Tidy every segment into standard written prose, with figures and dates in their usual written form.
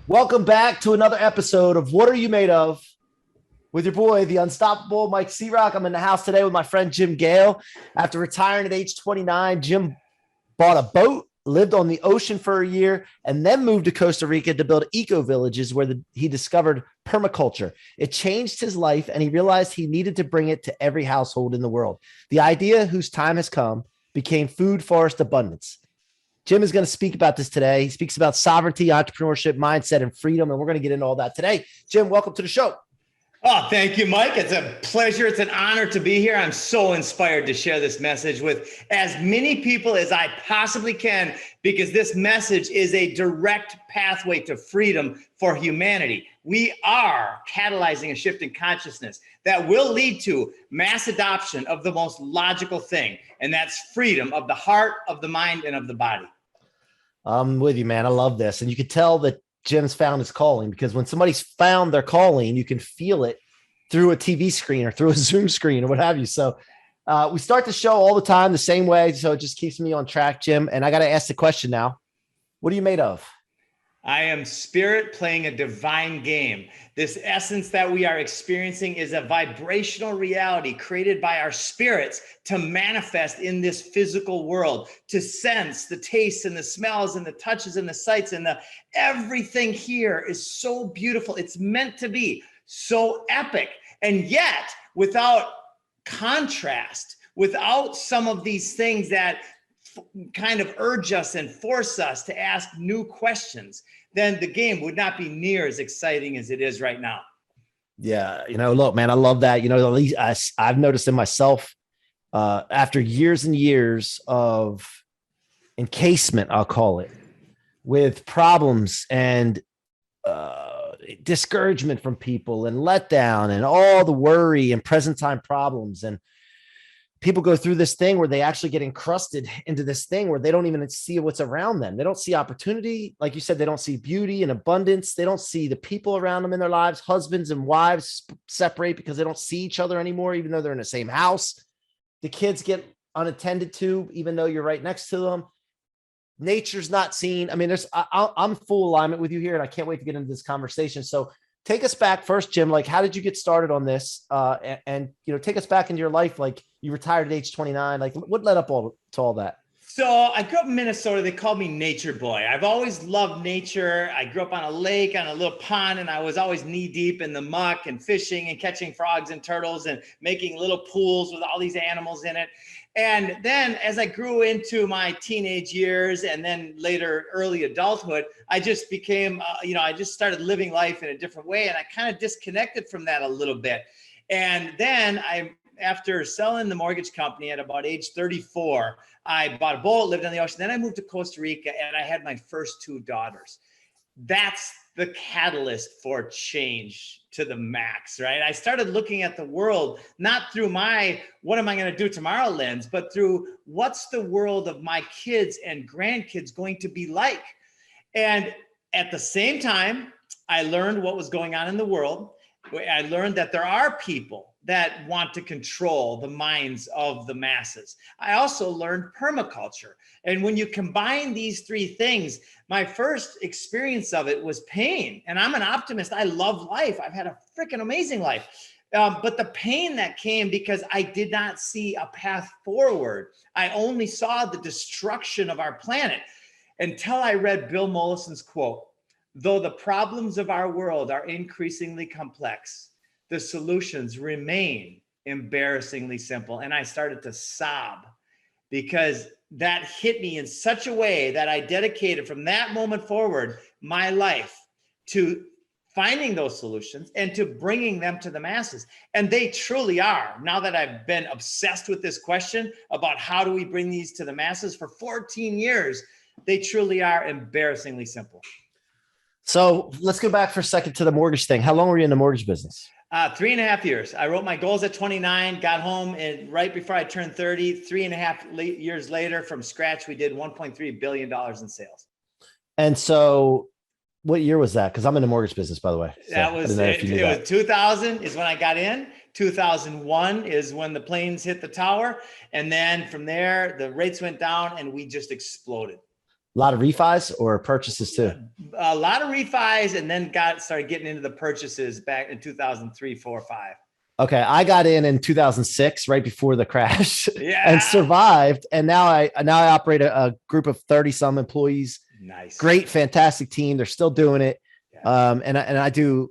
Welcome back to another episode of What Are You Made Of? With your boy, the unstoppable Mike C-Roc. I'm in the house today with my friend Jim Gale. After retiring at age 29, Jim bought a boat, lived on the ocean for a year, and then moved to Costa Rica to build eco villages where he discovered permaculture. It changed his life, and he realized he needed to bring it to every household in the world. The idea, whose time has come, became food forest abundance. Jim is going to speak about this today. He speaks about sovereignty, entrepreneurship, mindset, and freedom, and we're going to get into all that today. Jim, welcome to the show. Oh, thank you, Mike. It's a pleasure. It's an honor to be here. I'm so inspired to share this message with as many people as I possibly can, because this message is a direct pathway to freedom for humanity. We are catalyzing a shift in consciousness that will lead to mass adoption of the most logical thing, and that's freedom of the heart, of the mind, and of the body. I'm with you, man. I love this. And you can tell that Jim's found his calling, because when somebody's found their calling, you can feel it through a TV screen or through a Zoom screen or what have you. So we start the show all the time the same way. So it just keeps me on track, Jim. And I got to ask the question now. What are you made of? I am spirit playing a divine game. This essence that we are experiencing is a vibrational reality created by our spirits to manifest in this physical world, to sense the tastes and the smells and the touches and the sights and everything here is so beautiful. It's meant to be so epic. And yet, without contrast, without some of these things that kind of urge us and force us to ask new questions, then the game would not be near as exciting as it is right now. Yeah. Look, man, I love that. At least I've noticed in myself after years and years of encasement, I'll call it, with problems and discouragement from people and letdown and all the worry and present time problems. And people go through this thing where they actually get encrusted into this thing where they don't even see what's around them. They don't see opportunity. Like you said, they don't see beauty and abundance. They don't see the people around them in their lives. Husbands and wives separate because they don't see each other anymore, even though they're in the same house. The kids get unattended to, even though you're right next to them. Nature's not seen. I mean, I'm full alignment with you here, and I can't wait to get into this conversation. So take us back first, Jim. Like, how did you get started on this? And take us back into your life. Like, you retired at age 29. Like, what led up to all that? So I grew up in Minnesota. They called me Nature Boy. I've always loved nature. I grew up on a lake, on a little pond, and I was always knee deep in the muck and fishing and catching frogs and turtles and making little pools with all these animals in it. And then as I grew into my teenage years and then later early adulthood, I just became, I just started living life in a different way. And I kind of disconnected from that a little bit. And then after selling the mortgage company at about age 34, I bought a boat, lived on the ocean. Then I moved to Costa Rica and I had my first two daughters. That's the catalyst for change to the max, right? I started looking at the world, not through my, what am I going to do tomorrow lens, but through what's the world of my kids and grandkids going to be like? And at the same time, I learned what was going on in the world. I learned that there are people that want to control the minds of the masses. I also learned permaculture. And when you combine these three things, my first experience of it was pain. And I'm an optimist. I love life. I've had a freaking amazing life. But the pain that came because I did not see a path forward. I only saw the destruction of our planet until I read Bill Mollison's quote, "Though the problems of our world are increasingly complex, the solutions remain embarrassingly simple." And I started to sob because that hit me in such a way that I dedicated from that moment forward my life to finding those solutions and to bringing them to the masses. And they truly are. Now that I've been obsessed with this question about how do we bring these to the masses for 14 years, they truly are embarrassingly simple. So let's go back for a second to the mortgage thing. How long were you in the mortgage business? 3.5 years. I wrote my goals at 29, got home and right before I turned 30, 3.5 years later from scratch, we did $1.3 billion in sales. And so what year was that? Because I'm in the mortgage business, by the way. So that was, it was 2000 is when I got in. 2001 is when the planes hit the tower. And then from there, the rates went down and we just exploded. A lot of refis or purchases too? A lot of refis, and then started getting into the purchases back in 2003, 4, 5. Okay, I got in 2006, right before the crash, Yeah. and survived. And now I operate a group of 30 some employees. Nice. Great, fantastic team. They're still doing it. Yeah. And I do,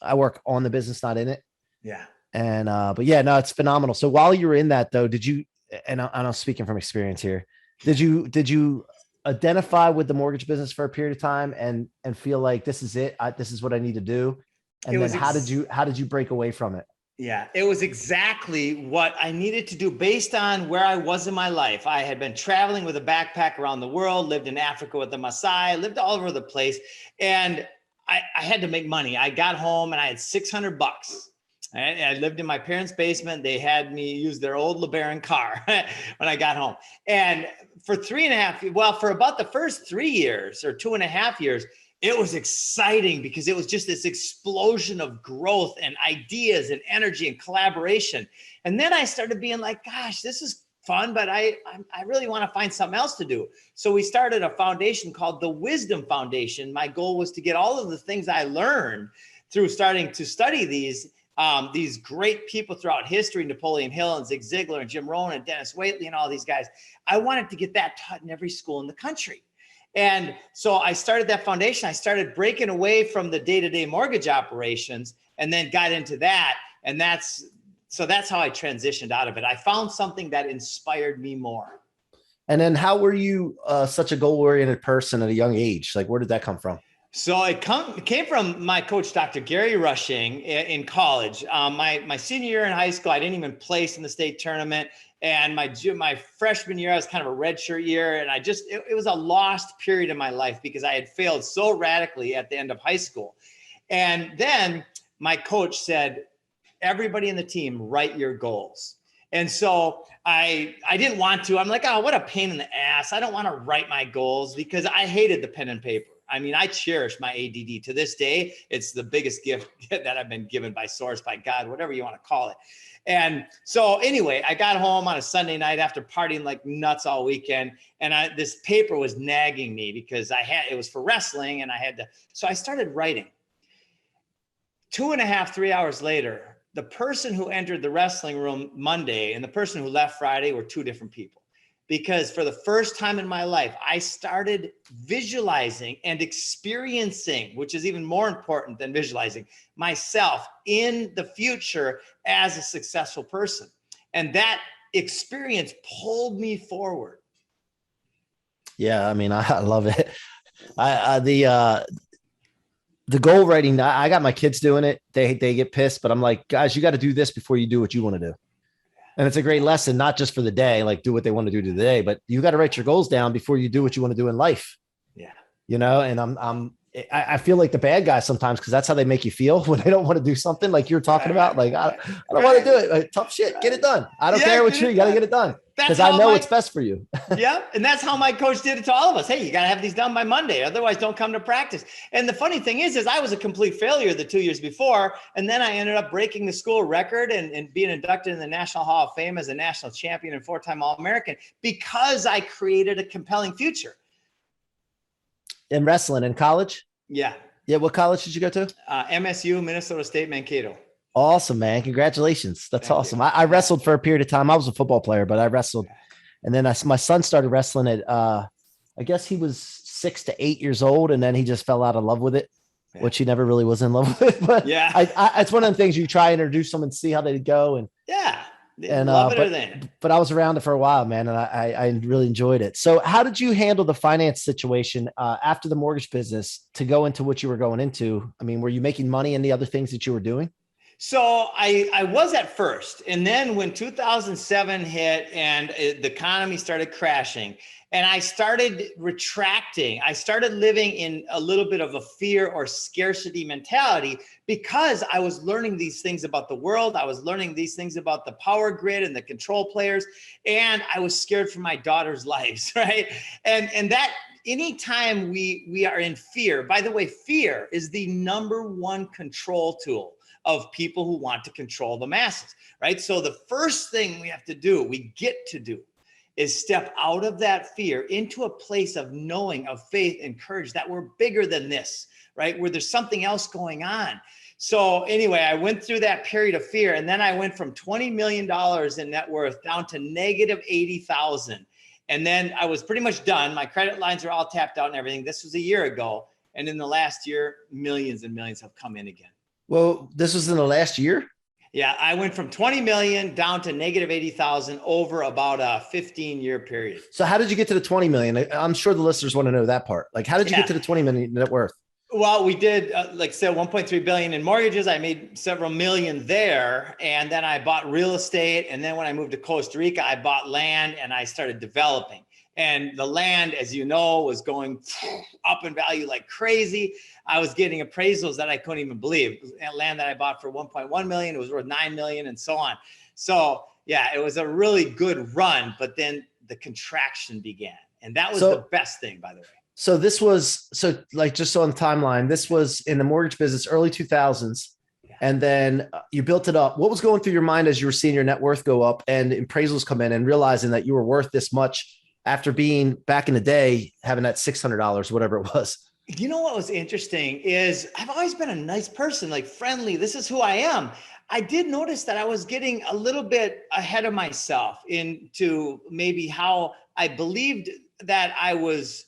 I work on the business, not in it. Yeah. And but yeah, no, it's phenomenal. So while you were in that though, did you? And I'm speaking from experience here. Did you identify with the mortgage business for a period of time and feel like this is it? This is what I need to do. And then how did you break away from it? Yeah, it was exactly what I needed to do based on where I was in my life. I had been traveling with a backpack around the world, lived in Africa with the Maasai, lived all over the place. And I had to make money. I got home and I had $600. I lived in my parents' basement. They had me use their old LeBaron car when I got home. And for for about the first 3 years or 2.5 years, it was exciting because it was just this explosion of growth and ideas and energy and collaboration. And then I started being like, gosh, this is fun, but I really want to find something else to do. So we started a foundation called the Wisdom Foundation. My goal was to get all of the things I learned through starting to study these great people throughout history, Napoleon Hill and Zig Ziglar and Jim Rohn and Dennis Waitley and all these guys. I wanted to get that taught in every school in the country. And so I started that foundation. I started breaking away from the day-to-day mortgage operations and then got into that. And that's how I transitioned out of it. I found something that inspired me more. And then how were you such a goal-oriented person at a young age? Like, where did that come from? So it came from my coach, Dr. Gary Rushing, in college. My senior year in high school, I didn't even place in the state tournament. And my freshman year, I was kind of a redshirt year. And it was a lost period in my life because I had failed so radically at the end of high school. And then my coach said, everybody in the team, write your goals. And so I didn't want to. I'm like, oh, what a pain in the ass. I don't want to write my goals because I hated the pen and paper. I mean, I cherish my ADD to this day. It's the biggest gift that I've been given by source, by God, whatever you want to call it. And so anyway, I got home on a Sunday night after partying like nuts all weekend. And this paper was nagging me because it was for wrestling and so I started writing. 2.5, 3 hours later, the person who entered the wrestling room Monday and the person who left Friday were two different people. Because for the first time in my life, I started visualizing and experiencing, which is even more important than visualizing, myself in the future as a successful person. And that experience pulled me forward. Yeah, I mean, I love it. The goal writing, I got my kids doing it. They get pissed, but I'm like, guys, you got to do this before you do what you want to do. And it's a great lesson, not just for the day, like do what they want to do today, but you got to write your goals down before you do what you want to do in life. Yeah. And I feel like the bad guy sometimes because that's how they make you feel when they don't want to do something like you're talking about. Like, I don't want to do it. Like, tough shit. Get it done. I don't care what you got to get it done because I know it's best for you. Yeah. And that's how my coach did it to all of us. Hey, you got to have these done by Monday. Otherwise don't come to practice. And the funny thing is I was a complete failure the 2 years before. And then I ended up breaking the school record and being inducted in the National Hall of Fame as a national champion and 4-time All-American because I created a compelling future. In wrestling in college? Yeah. Yeah. What college did you go to? MSU, Minnesota State, Mankato. Awesome, man. Congratulations. That's awesome. I wrestled for a period of time. I was a football player, but I wrestled. And then my son started wrestling at, I guess he was 6 to 8 years old. And then he just fell out of love with it, which he never really was in love with. But yeah, it's one of the things you try and introduce them and see how they go. And love it or then. But I was around it for a while, man. And I really enjoyed it. So how did you handle the finance situation after the mortgage business to go into what you were going into? I mean, were you making money in the other things that you were doing? So I was at first, and then when 2007 hit and the economy started crashing and I started retracting, I started living in a little bit of a fear or scarcity mentality because I was learning these things about the world. I was learning these things about the power grid and the control players, and I was scared for my daughter's lives, right? And that anytime we are in fear, by the way, fear is the #1 control tool of people who want to control the masses, right? So the first thing we get to do is step out of that fear into a place of knowing, of faith and courage that we're bigger than this, right? Where there's something else going on. So anyway, I went through that period of fear, and then I went from $20 million in net worth down to negative 80,000. And then I was pretty much done. My credit lines are all tapped out and everything. This was a year ago. And in the last year, millions and millions have come in again. Well, this was in the last year? Yeah, I went from 20 million down to negative 80,000 over about a 15-year period. So how did you get to the 20 million? I'm sure the listeners want to know that part. Like, how did you get to the 20 million net worth? Well, we did, like I said, 1.3 billion in mortgages. I made several million there. And then I bought real estate. And then when I moved to Costa Rica, I bought land and I started developing. And the land, as you know, was going up in value like crazy. I was getting appraisals that I couldn't even believe. Land that I bought for 1.1 million, it was worth 9 million and so on. So yeah, it was a really good run, but then the contraction began. And that was the best thing, by the way. So this was, so like, just on the timeline, this was in the mortgage business, early 2000s. Yeah. And then you built it up. What was going through your mind as you were seeing your net worth go up and appraisals come in and realizing that you were worth this much after being back in the day, having that $600, whatever it was? You know what was interesting is I've always been a nice person, like friendly. This is who I am. I did notice that I was getting a little bit ahead of myself into maybe how I believed that I was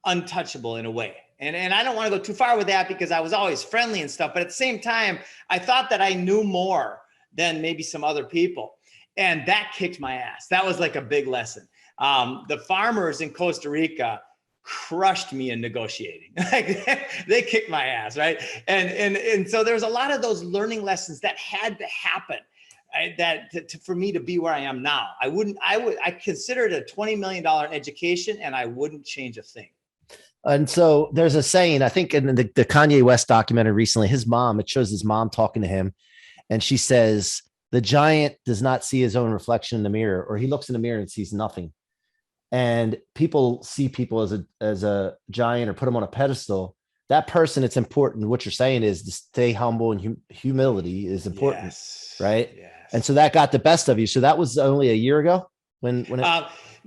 untouchable in a way. And I don't want to go too far with that because I was always friendly and stuff. But at the same time, I thought that I knew more than maybe some other people. And that kicked my ass. That was like a big lesson. The farmers in Costa Rica crushed me in negotiating. Like they kicked my ass, right? And so there's a lot of those learning lessons that had to happen, right? For me to be where I am now. I consider it a $20 million education, and I wouldn't change a thing. And so there's a saying, I think in the Kanye West documentary recently, his mom, it shows his mom talking to him, and she says, the giant does not see his own reflection in the mirror, or he looks in the mirror and sees nothing. And people see people as a giant or put them on a pedestal. That person, it's important. What you're saying is to stay humble, and humility is important, yes. Right? Yes. And so that got the best of you. So that was only a year ago when it.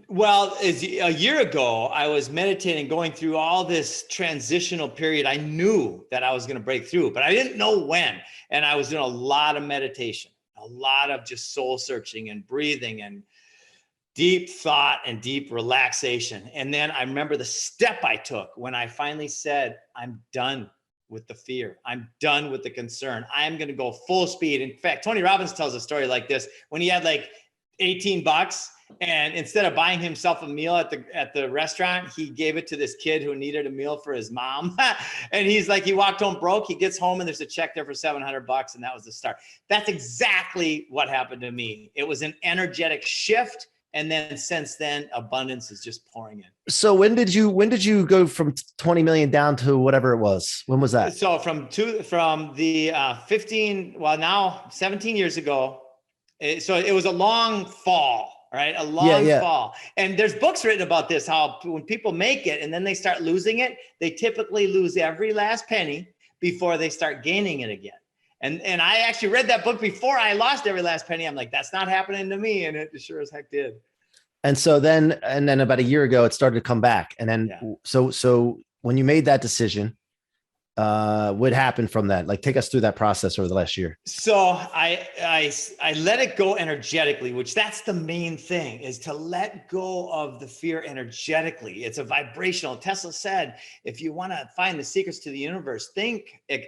Well, a year ago, I was meditating, going through all this transitional period. I knew that I was going to break through, but I didn't know when. And I was doing a lot of meditation, a lot of just soul searching and breathing and deep thought and deep relaxation. And then I remember the step I took when I finally said, I'm done with the fear. I'm done with the concern. I'm going to go full speed. In fact, Tony Robbins tells a story like this when he had like 18 bucks. And instead of buying himself a meal at the restaurant, he gave it to this kid who needed a meal for his mom. And he's like, he walked home broke. He gets home and there's a check there for $700. And that was the start. That's exactly what happened to me. It was an energetic shift. And then since then, abundance is just pouring in. So when did you go from 20 million down to whatever it was? When was that? So from the 17 years ago. So it was a long fall. Right? A long fall. And there's books written about this, how when people make it and then they start losing it, they typically lose every last penny before they start gaining it again. And I actually read that book before I lost every last penny. I'm like, that's not happening to me. And it sure as heck did. And so then about a year ago, it started to come back. And then, so when you made that decision, what happened from that? Like, take us through that process over the last year. So I let it go energetically, which that's the main thing, is to let go of the fear energetically. It's a vibrational. Tesla said, if you want to find the secrets to the universe,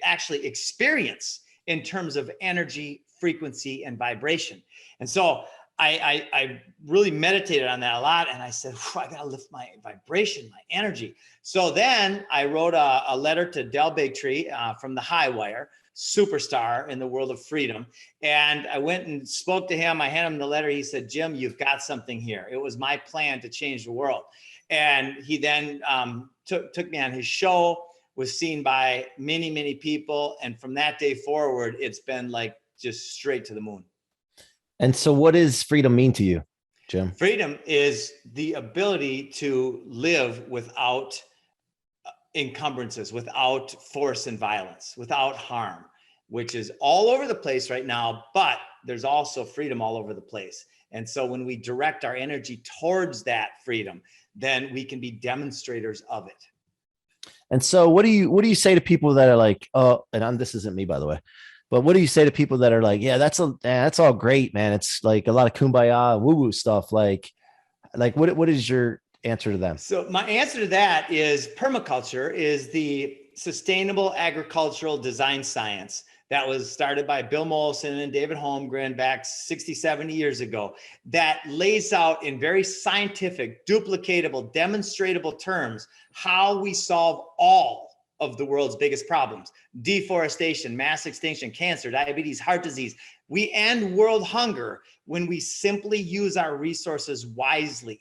actually experience in terms of energy, frequency, and vibration. And so I really meditated on that a lot. And I said, I got to lift my vibration, my energy. So then I wrote a letter to Del Bigtree from the High Wire, superstar in the world of freedom. And I went and spoke to him. I handed him the letter. He said, Jim, you've got something here. It was my plan to change the world. And he then took me on his show, was seen by many, many people. And from that day forward, it's been like just straight to the moon. And so what does freedom mean to you, Jim? Freedom is the ability to live without encumbrances, without force and violence, without harm, which is all over the place right now, but there's also freedom all over the place. And so when we direct our energy towards that freedom, then we can be demonstrators of it. And so what do you say to people that are like, oh, and this isn't me, by the way, but what do you say to people that are like, yeah, that's all great, man. It's like a lot of kumbaya woo woo stuff. Like what is your answer to them? So my answer to that is permaculture is the sustainable agricultural design science that was started by Bill Mollison and David Holmgren back 60, 70 years ago, that lays out in very scientific, duplicatable, demonstratable terms how we solve all of the world's biggest problems: deforestation, mass extinction, cancer, diabetes, heart disease. We end world hunger when we simply use our resources wisely.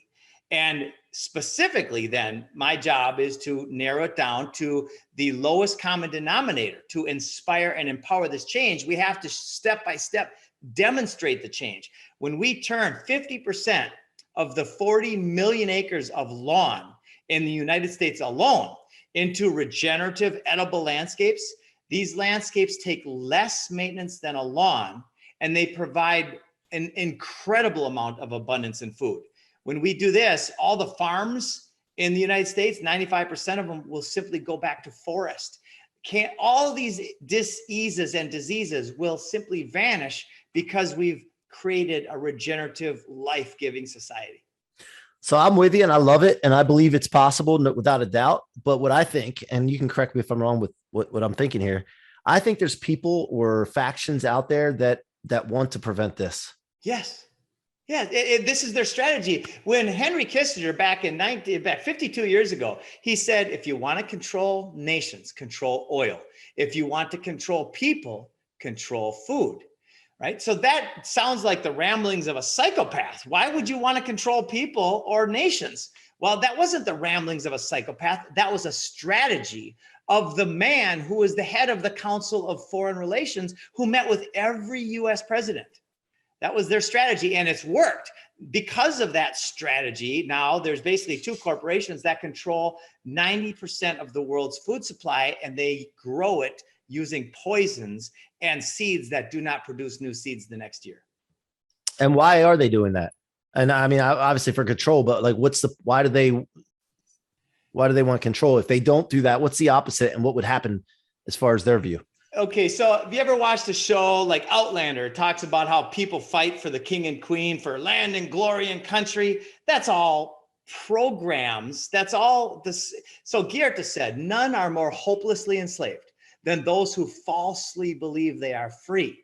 And specifically, then, my job is to narrow it down to the lowest common denominator. To inspire and empower this change, we have to step by step demonstrate the change. When we turn 50% of the 40 million acres of lawn in the United States alone into regenerative edible landscapes, these landscapes take less maintenance than a lawn, and they provide an incredible amount of abundance in food. When we do this, all the farms in the United States, 95% of them will simply go back to forest. All these diseases and diseases will simply vanish because we've created a regenerative, life-giving society. So I'm with you, and I love it, and I believe it's possible without a doubt. But what I think, and you can correct me if I'm wrong with what I'm thinking here, I think there's people or factions out there that want to prevent this. Yes. Yeah, this is their strategy. When Henry Kissinger back 52 years ago, he said, if you want to control nations, control oil. If you want to control people, control food, right? So that sounds like the ramblings of a psychopath. Why would you want to control people or nations? Well, that wasn't the ramblings of a psychopath. That was a strategy of the man who was the head of the Council of Foreign Relations, who met with every US president. That was their strategy, and it's worked. Because of that strategy, now there's basically two corporations that control 90% of the world's food supply, and they grow it using poisons and seeds that do not produce new seeds the next year. And why are they doing that? And I mean, obviously for control, but like, why do they want control? If they don't do that, what's the opposite, and what would happen as far as their view? Okay, so have you ever watched a show like Outlander? It talks about how people fight for the king and queen, for land and glory and country. That's all programs. That's all this. So Goethe said, none are more hopelessly enslaved than those who falsely believe they are free.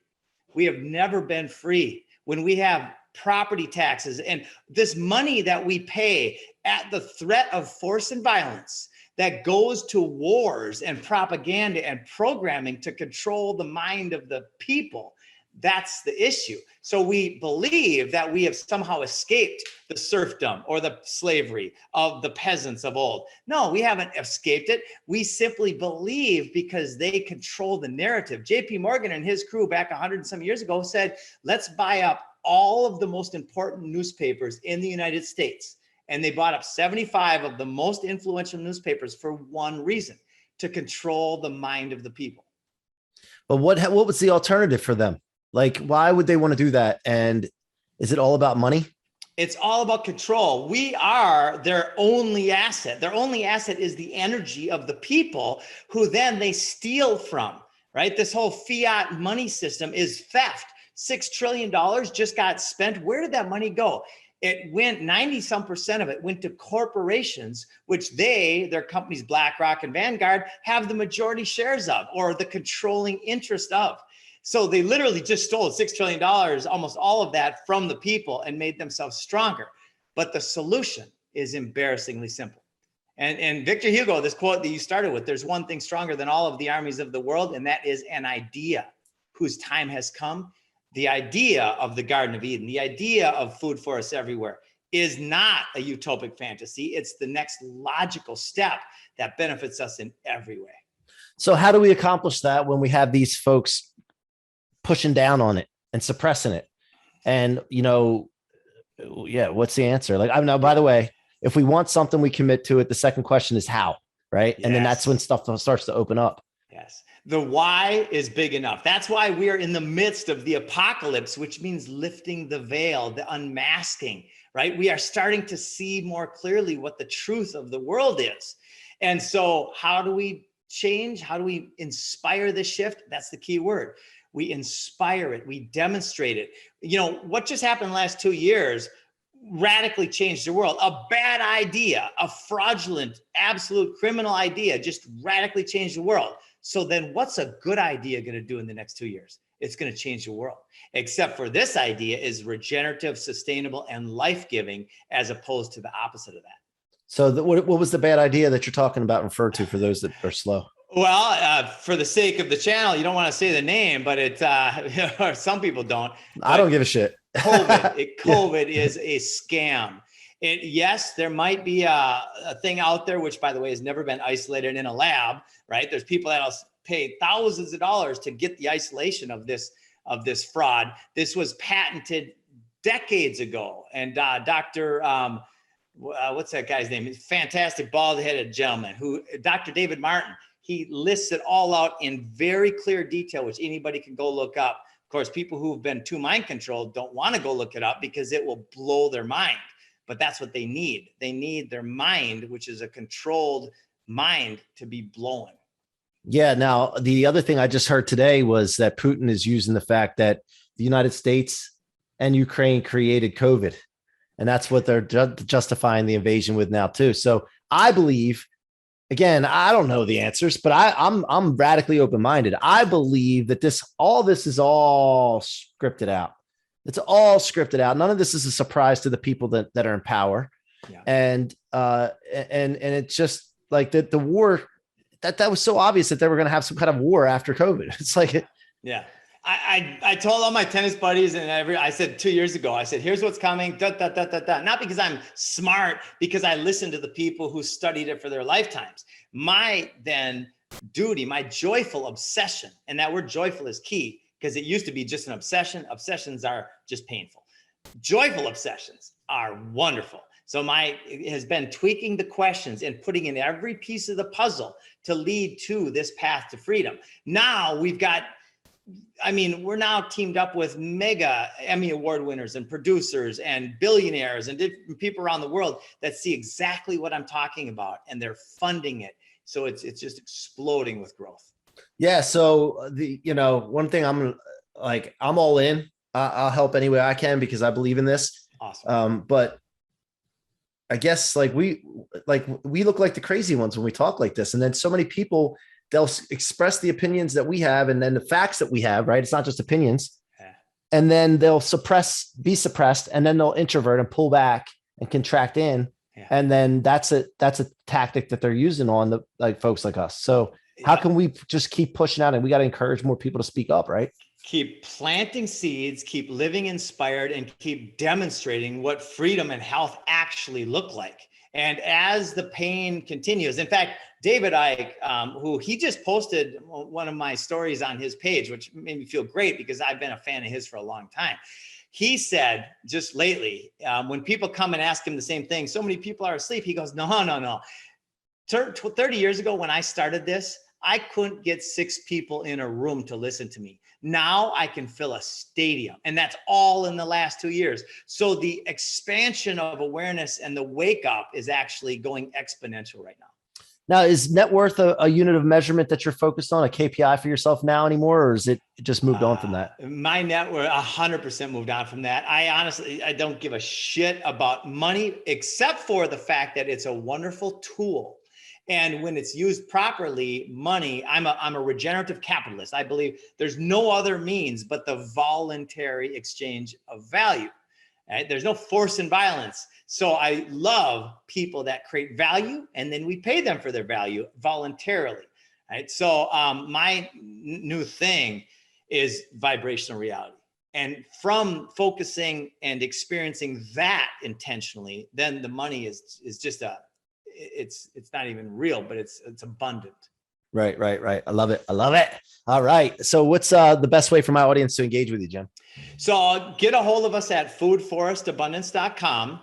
We have never been free. When we have property taxes and this money that we pay at the threat of force and violence, that goes to wars and propaganda and programming to control the mind of the people. That's the issue. So we believe that we have somehow escaped the serfdom or the slavery of the peasants of old. No, we haven't escaped it. We simply believe because they control the narrative. JP Morgan and his crew back 100 and some years ago said, let's buy up all of the most important newspapers in the United States. And they bought up 75 of the most influential newspapers for one reason: to control the mind of the people. But what was the alternative for them? Like, why would they want to do that? And is it all about money? It's all about control. We are their only asset. Their only asset is the energy of the people, who then they steal from, right? This whole fiat money system is theft. $6 trillion just got spent. Where did that money go? It went 90% of it went to corporations, which their companies, BlackRock and Vanguard, have the majority shares of, or the controlling interest of. So they literally just stole $6 trillion, almost all of that, from the people and made themselves stronger. But the solution is embarrassingly simple. And Victor Hugo, this quote that you started with, there's one thing stronger than all of the armies of the world, and that is an idea whose time has come. The idea of the Garden of Eden, the idea of food forests everywhere, is not a utopic fantasy. It's the next logical step that benefits us in every way. So how do we accomplish that when we have these folks pushing down on it and suppressing it? And, what's the answer? Like, I know, by the way, if we want something, we commit to it. The second question is how, right? And then that's when stuff starts to open up. Yes. The why is big enough. That's why we are in the midst of the apocalypse, which means lifting the veil, the unmasking, right? We are starting to see more clearly what the truth of the world is. And so how do we change? How do we inspire the shift? That's the key word. We inspire it. We demonstrate it. You know, what just happened the last 2 years radically changed the world. A bad idea, a fraudulent, absolute criminal idea just radically changed the world. So then what's a good idea going to do in the next 2 years? It's going to change the world. Except for this idea is regenerative, sustainable, and life-giving, as opposed to the opposite of that. So what was the bad idea that you're talking about, referred to, for those that are slow? Well, for the sake of the channel, you don't want to say the name, but it, or some people don't. I don't give a shit. COVID is a scam. Yes, there might be a thing out there, which, by the way, has never been isolated in a lab, right? There's people that'll pay thousands of dollars to get the isolation of this fraud. This was patented decades ago. And Dr. What's that guy's name? Fantastic bald-headed gentleman Dr. David Martin, he lists it all out in very clear detail, which anybody can go look up. Of course, people who've been too mind controlled don't want to go look it up because it will blow their mind. But that's what they need. They need their mind, which is a controlled mind, to be blown. Yeah. Now, the other thing I just heard today was that Putin is using the fact that the United States and Ukraine created COVID. And that's what they're justifying the invasion with now, too. So I believe, again, I don't know the answers, but I'm radically open-minded. I believe that all this is all scripted out. It's all scripted out. None of this is a surprise to the people that are in power. Yeah. And it's just like the war, that was so obvious that they were going to have some kind of war after COVID. It's like, yeah. I told all my tennis buddies and I said 2 years ago, I said, here's what's coming. Not because I'm smart, because I listened to the people who studied it for their lifetimes. My duty, my joyful obsession, and that word joyful is key, because it used to be just an obsession. Obsessions are just painful. Joyful obsessions are wonderful. So it has been tweaking the questions and putting in every piece of the puzzle to lead to this path to freedom. Now we're now teamed up with mega Emmy Award winners and producers and billionaires and different people around the world that see exactly what I'm talking about, and they're funding it. So it's just exploding with growth. Yeah. So one thing I'm all in. I'll help any way I can because I believe in this. Awesome. But I guess we look like the crazy ones when we talk like this, and then so many people, they'll express the opinions that we have, and then the facts that we have. Right? It's not just opinions. Yeah. And then they'll be suppressed, and then they'll introvert and pull back and contract in. Yeah. And then that's a tactic that they're using on folks like us. So how can we just keep pushing out? And we got to encourage more people to speak up, right? Keep planting seeds, keep living inspired, and keep demonstrating what freedom and health actually look like. And as the pain continues, in fact, David Icke, who he just posted one of my stories on his page, which made me feel great because I've been a fan of his for a long time. He said just lately, when people come and ask him the same thing, so many people are asleep. He goes, no. 30 years ago, when I started this, I couldn't get 6 people in a room to listen to me. Now I can fill a stadium, and that's all in the last 2 years. So the expansion of awareness and the wake up is actually going exponential right now. Now, is net worth a unit of measurement that you're focused on, a KPI for yourself now anymore, or is it just moved on from that? My net worth 100% moved on from that. I don't give a shit about money, except for the fact that it's a wonderful tool. And when it's used properly, money, I'm a regenerative capitalist. I believe there's no other means but the voluntary exchange of value. Right? There's no force and violence. So I love people that create value, and then we pay them for their value voluntarily. Right? So my new thing is vibrational reality. And from focusing and experiencing that intentionally, then the money is just it's not even real, but it's abundant. Right. I love it. All right. So what's the best way for my audience to engage with you, Jim? So get a hold of us at foodforestabundance.com.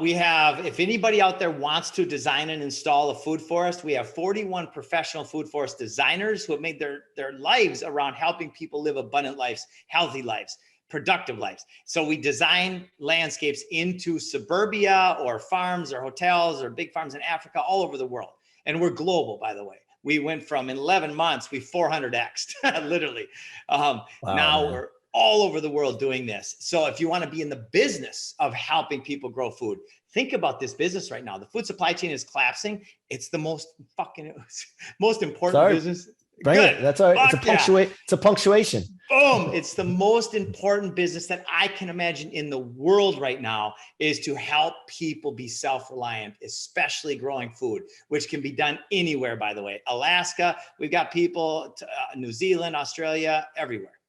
We have, if anybody out there wants to design and install a food forest, we have 41 professional food forest designers who have made their lives around helping people live abundant lives, healthy lives, productive lives. So we design landscapes into suburbia or farms or hotels or big farms in Africa, all over the world. And we're global, by the way. We went from, in 11 months, we 400x'd, literally. Wow, now man. We're all over the world doing this. So if you want to be in the business of helping people grow food, think about this business right now. The food supply chain is collapsing. It's the most important business. Bring it. That's all right. It's a punctuation. Boom. It's the most important business that I can imagine in the world right now, is to help people be self-reliant, especially growing food, which can be done anywhere, by the way. Alaska, we've got people, New Zealand, Australia, everywhere.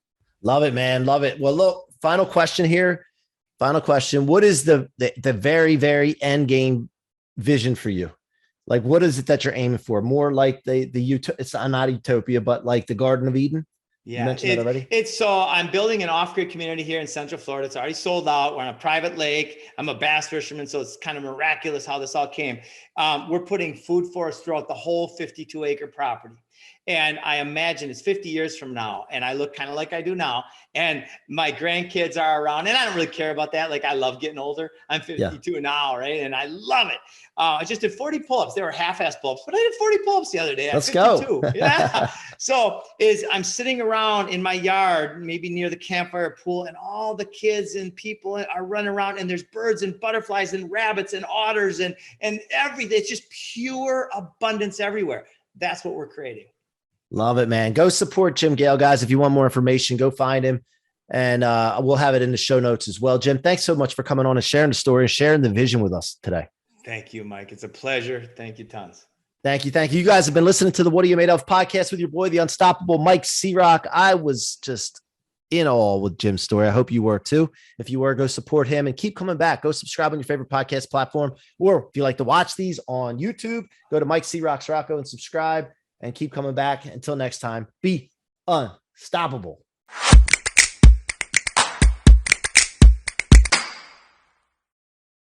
Love it, man. Love it. Well, look, final question here. Final question. What is the very, very end game vision for you? Like, what is it that you're aiming for? More like it's not utopia, but like the Garden of Eden? Yeah, you mentioned that already. So I'm building an off-grid community here in Central Florida. It's already sold out. We're on a private lake. I'm a bass fisherman, so it's kind of miraculous how this all came. We're putting food forests throughout the whole 52-acre property. And I imagine it's 50 years from now, and I look kind of like I do now, and my grandkids are around, and I don't really care about that. Like, I love getting older. I'm 52 now, right? And I love it. I just did 40 pull-ups. They were half-ass pull-ups, but I did 40 pull-ups the other day. Let's go. Yeah. So I'm sitting around in my yard, maybe near the campfire pool, and all the kids and people are running around, and there's birds and butterflies and rabbits and otters and everything. It's just pure abundance everywhere. That's what we're creating. Love it, man. Go support Jim Gale, guys. If you want more information, go find him. And we'll have it in the show notes as well. Jim, thanks so much for coming on and sharing the story and sharing the vision with us today. Thank you, Mike. It's a pleasure. Thank you tons. Thank you. Thank you. You guys have been listening to the What Are You Made Of podcast with your boy, the unstoppable Mike C-Roc. I was just in awe with Jim's story. I hope you were too. If you were, go support him and keep coming back. Go subscribe on your favorite podcast platform. Or if you like to watch these on YouTube, go to Mike C-Roc Ciorrocco and subscribe. And keep coming back. Until next time, be unstoppable.